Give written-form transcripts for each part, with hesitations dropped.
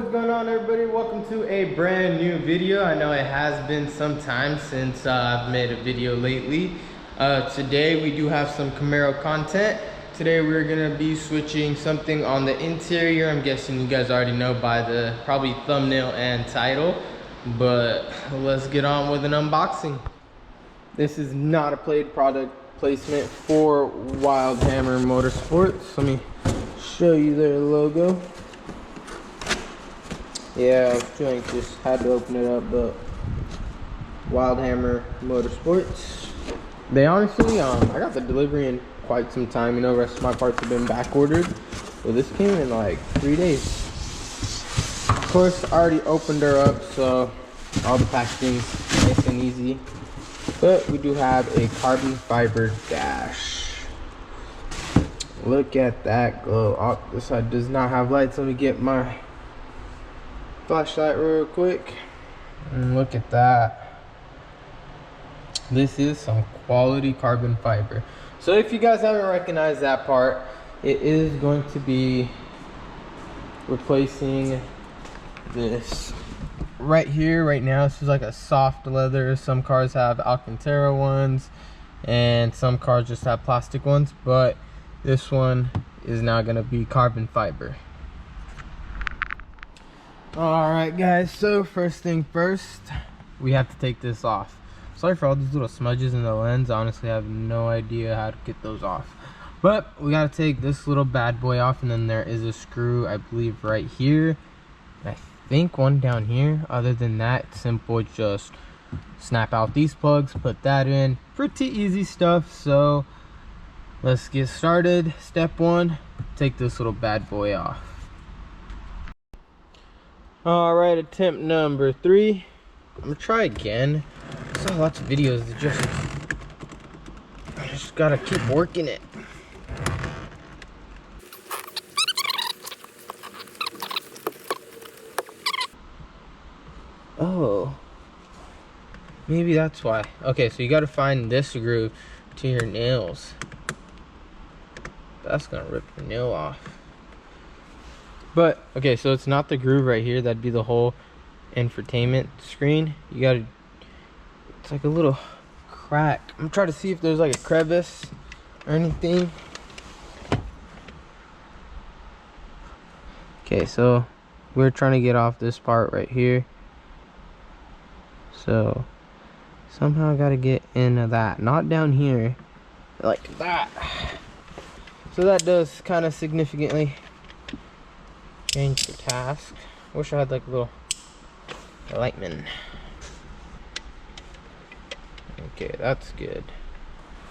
What is going on, everybody? Welcome to a brand new video. I know it has been some time since I've made a video lately. Today we do have some Camaro content. Today we're gonna be switching something on the interior. I'm guessing you guys already know by the probably thumbnail and title, but let's get on with an unboxing. This is not a paid product placement for Wildhammer Motorsports. Let me show you their logo. Yeah, I was too anxious, had to open it up, but Wildhammer Motorsports. They honestly, I got the delivery in quite some time. You know, the rest of my parts have been back ordered. Well, this came in like 3 days. Of course, I already opened her up, so all the packaging's nice and easy. But we do have a carbon fiber dash. Look at that glow. Oh, this side does not have lights. Let me get my flashlight real quick. And look at that. This is some quality carbon fiber. So if you guys haven't recognized that part, it is going to be replacing this right here. Right now this is like a soft leather. Some cars have Alcantara ones and some cars just have plastic ones, but this one is now going to be carbon fiber. Alright guys, so first thing first, we have to take this off. Sorry for all these little smudges in the lens. Honestly, I have no idea how to get those off. But we gotta take this little bad boy off, and then there is a screw, I believe, right here. I think one down here. Other than that, simple, just snap out these plugs, put that in. Pretty easy stuff, so let's get started. Step one, take this little bad boy off. Alright, attempt number 3. I'm gonna try again. I saw lots of videos that I just gotta keep working it. Oh, maybe that's why. Okay, so you gotta find this groove to your nails. That's gonna rip your nail off. But okay, so it's not the groove right here. That'd be the whole infotainment screen. You gotta, it's like a little crack. I'm trying to see if there's like a crevice or anything. Okay, so we're trying to get off this part right here. So somehow I gotta get into that, not down here like that. So that does kind of significantly change the task. Wish I had like a little lightman. Okay, that's good.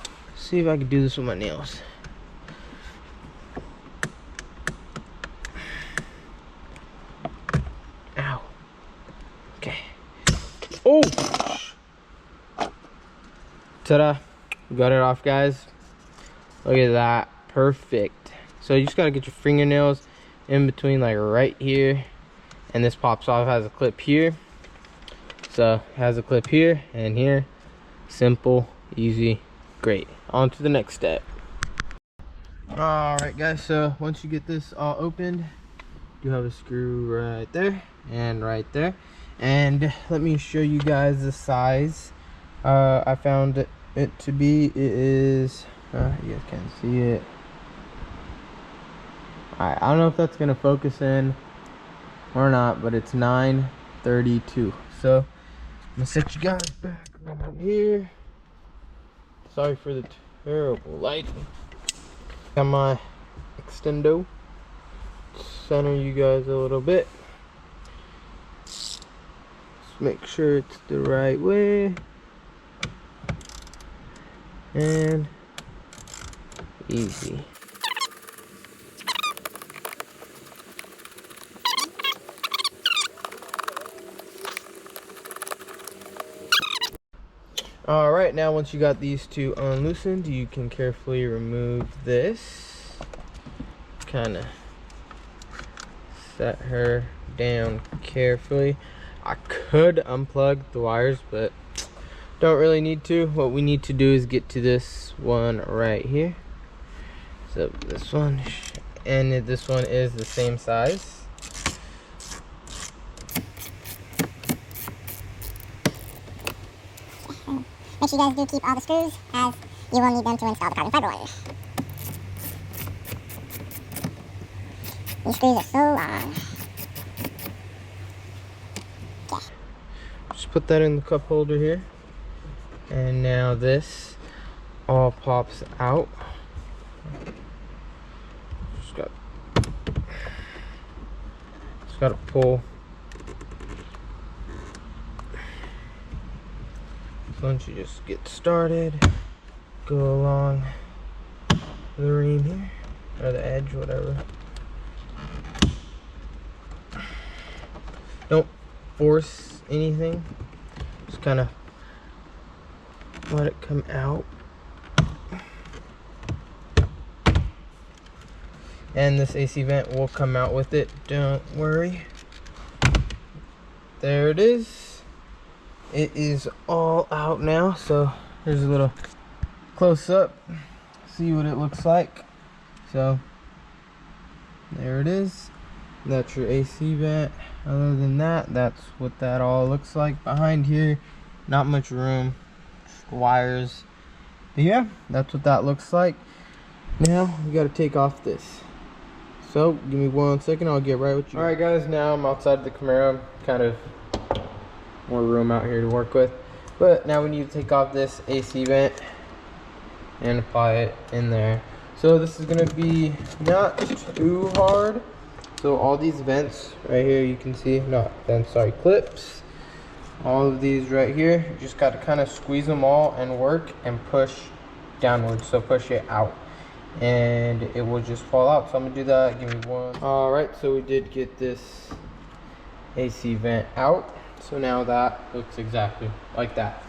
Let's see if I can do this with my nails. Ow. Okay. Oh! Ta-da! We got it off, guys. Look at that. Perfect. So you just gotta get your fingernails in between, like right here, and this pops off. Has a clip here, so it has a clip here and here. Simple, easy, great. On to the next step. All right guys, so once you get this all opened, you have a screw right there and right there, and let me show you guys the size. I found it to be, it is you guys can't see it. I don't know if that's gonna focus in or not, but it's 932. So I'm gonna set you guys back right here. Sorry for the terrible lighting. Got my extendo. Center you guys a little bit. Just make sure it's the right way. And easy. Alright, now once you got these two unloosened, you can carefully remove this. Kind of set her down carefully. I could unplug the wires, but don't really need to. What we need to do is get to this one right here. So this one, and this one is the same size. Make sure you guys do keep all the screws, as you will need them to install the carbon fiber one. These screws are so long. Okay. Just put that in the cup holder here. And now this all pops out. Just got to pull. So once you just get started, go along the ream here, or the edge, whatever. Don't force anything, just kind of let it come out. And this AC vent will come out with it, don't worry. There it is. It is all out now, so here's a little close up, see what it looks like. So there it is. That's your AC vent. Other than that, that's what that all looks like. Behind here, not much room, just wires. But yeah, that's what that looks like. Now we got to take off this. So give me 1 second, I'll get right with you. All right guys, now I'm outside the Camaro. Kind of more room out here to work with, but now we need to take off this AC vent and apply it in there. So this is going to be not too hard. So all these vents right here, you can see, not vents, sorry, clips, all of these right here, you just got to kind of squeeze them all and work and push downwards. So push it out and it will just fall out. So I'm gonna do that, give me one. All right, so we did get this AC vent out. So now that looks exactly like that.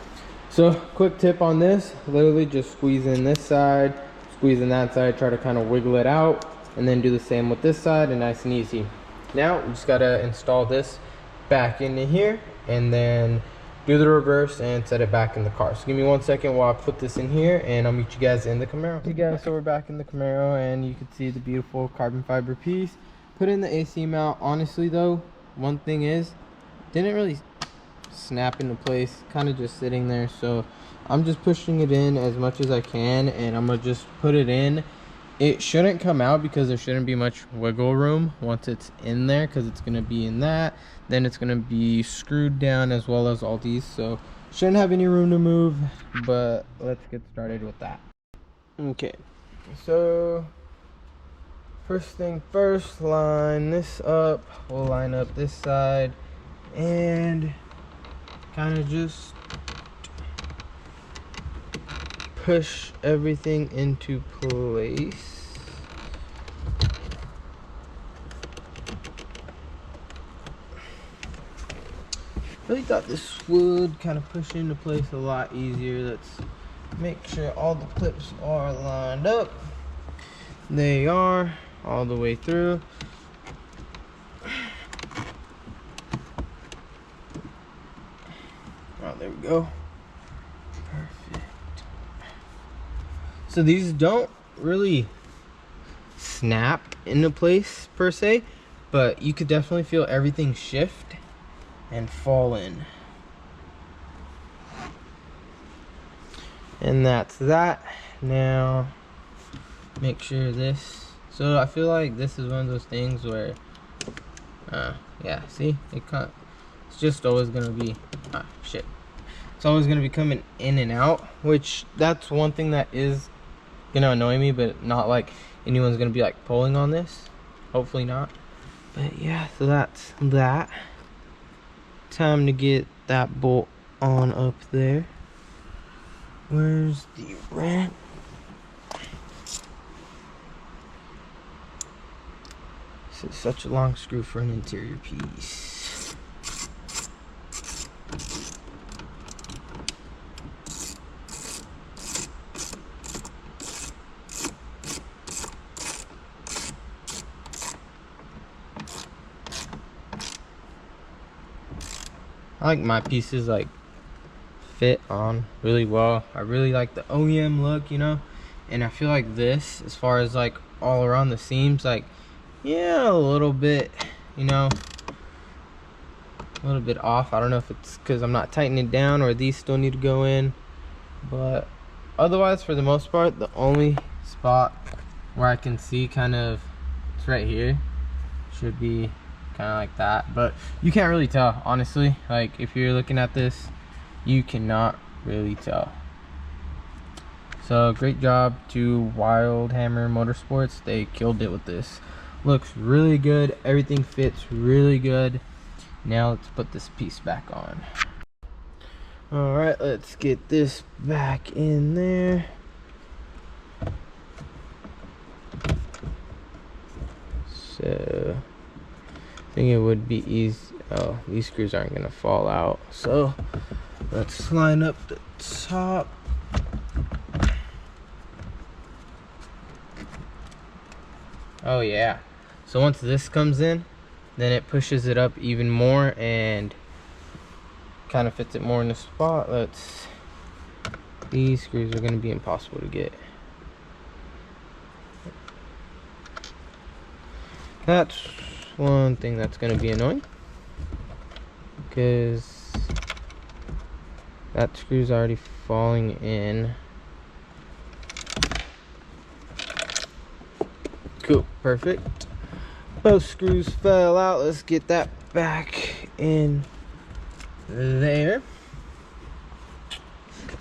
So quick tip on this, literally just squeeze in this side, squeeze in that side, try to kind of wiggle it out, and then do the same with this side, and nice and easy. Now we just gotta install this back into here and then do the reverse and set it back in the car. So give me 1 second while I put this in here and I'll meet you guys in the Camaro. Okay guys, so we're back in the Camaro and you can see the beautiful carbon fiber piece. Put in the AC mount. Honestly though, one thing is, didn't really snap into place, kind of just sitting there. So I'm just pushing it in as much as I can and I'm gonna just put it in. It shouldn't come out because there shouldn't be much wiggle room once it's in there, because it's going to be in that, then it's going to be screwed down as well as all these, so shouldn't have any room to move. But let's get started with that. Okay, so first thing first, line this up. We'll line up this side and kind of just push everything into place. Really thought this would kind of push into place a lot easier. Let's make sure all the clips are lined up. They are all the way through. Oh, there we go. Perfect. So these don't really snap into place per se, but you could definitely feel everything shift and fall in. And that's that. Now make sure this, so I feel like this is one of those things where yeah, see, it's just always gonna be shit, it's always gonna be coming in and out, which that's one thing that is gonna annoy me, but not like anyone's gonna be like pulling on this, hopefully not. But yeah, so that's that. Time to get that bolt on up there. Where's the wrench? This is such a long screw for an interior piece. I like my pieces like fit on really well. I really like the OEM look, you know, and I feel like this, as far as like all around the seams, like yeah, a little bit, you know, a little bit off. I don't know if it's because I'm not tightening it down or these still need to go in, But otherwise, for the most part, the only spot where I can see kind of, it's right here, should be kind of like that, but you can't really tell, honestly. Like, if you're looking at this, you cannot really tell. So great job to Wildhammer Motorsports. They killed it with this. Looks really good, everything fits really good. Now let's put this piece back on. All right, let's get this back in there. So I think it would be easy. Oh, these screws aren't gonna fall out. So let's line up the top. Oh yeah. So once this comes in, then it pushes it up even more and kind of fits it more in the spot. These screws are going to be impossible to get. That's one thing that's going to be annoying, because that screw's already falling in. Cool, perfect. Both screws fell out. Let's get that back in there.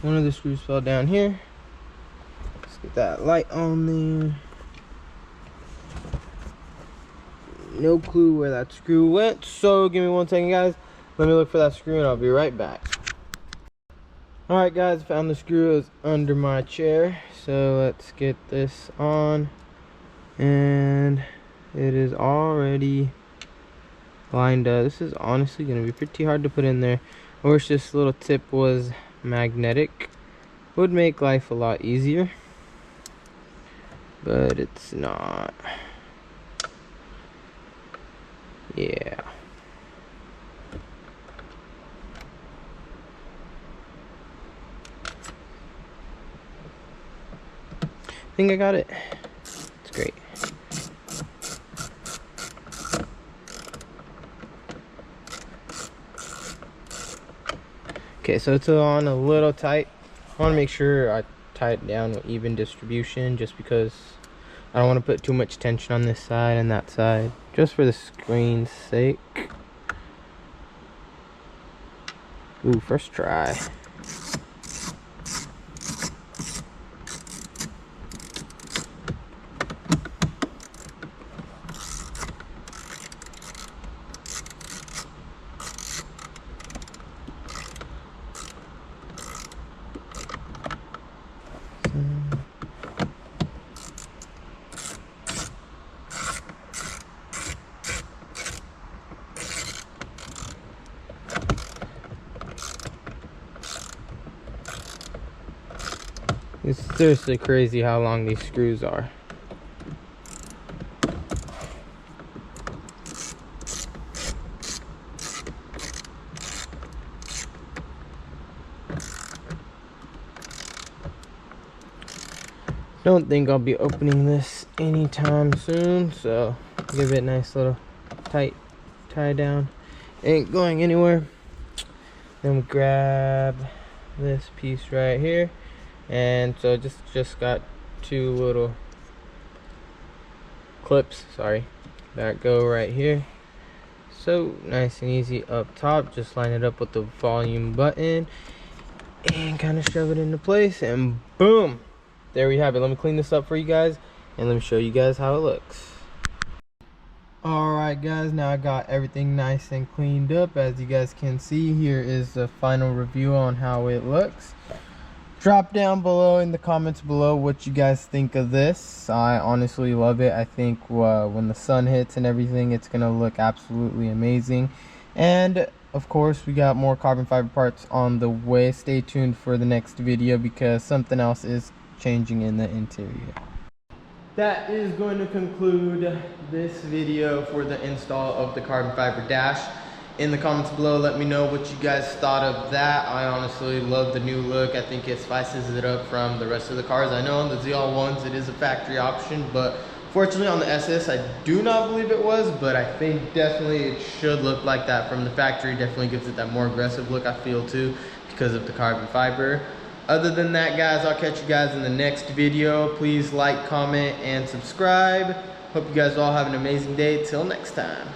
One of the screws fell down here. Let's get that light on there. No clue where that screw went, so give me 1 second, guys. Let me look for that screw and I'll be right back. Alright guys, found the screw. Is under my chair, so let's get this on. And it is already lined up. This is honestly going to be pretty hard to put in there. I wish this little tip was magnetic. Would make life a lot easier, but it's not. Yeah. I think I got it. It's great. Okay, so it's on a little tight. I want to make sure I tie it down with even distribution, just because I don't want to put too much tension on this side and that side, just for the screen's sake. Ooh, first try. It's seriously crazy how long these screws are. Don't think I'll be opening this anytime soon, so give it a nice little tight tie down. Ain't going anywhere. Then we grab this piece right here, and so just got two little clips, sorry, that go right here. So nice and easy up top. Just line it up with the volume button and kind of shove it into place, and boom, there we have it. Let me clean this up for you guys and let me show you guys how it looks. Alright guys, now I got everything nice and cleaned up. As you guys can see, here is the final review on how it looks. Drop down below in the comments below what you guys think of this. I honestly love it. I think when the sun hits and everything, it's gonna look absolutely amazing. And of course, we got more carbon fiber parts on the way. Stay tuned for the next video, because something else is changing in the interior. That is going to conclude this video for the install of the carbon fiber dash. In the comments below, let me know what you guys thought of that. I honestly love the new look. I think it spices it up from the rest of the cars. I know on the ZL1s it is a factory option, but fortunately on the SS I do not believe it was, but I think definitely it should look like that from the factory. Definitely gives it that more aggressive look, I feel, too, because of the carbon fiber. Other than that, guys, I'll catch you guys in the next video. Please like, comment, and subscribe. Hope you guys all have an amazing day. Till next time.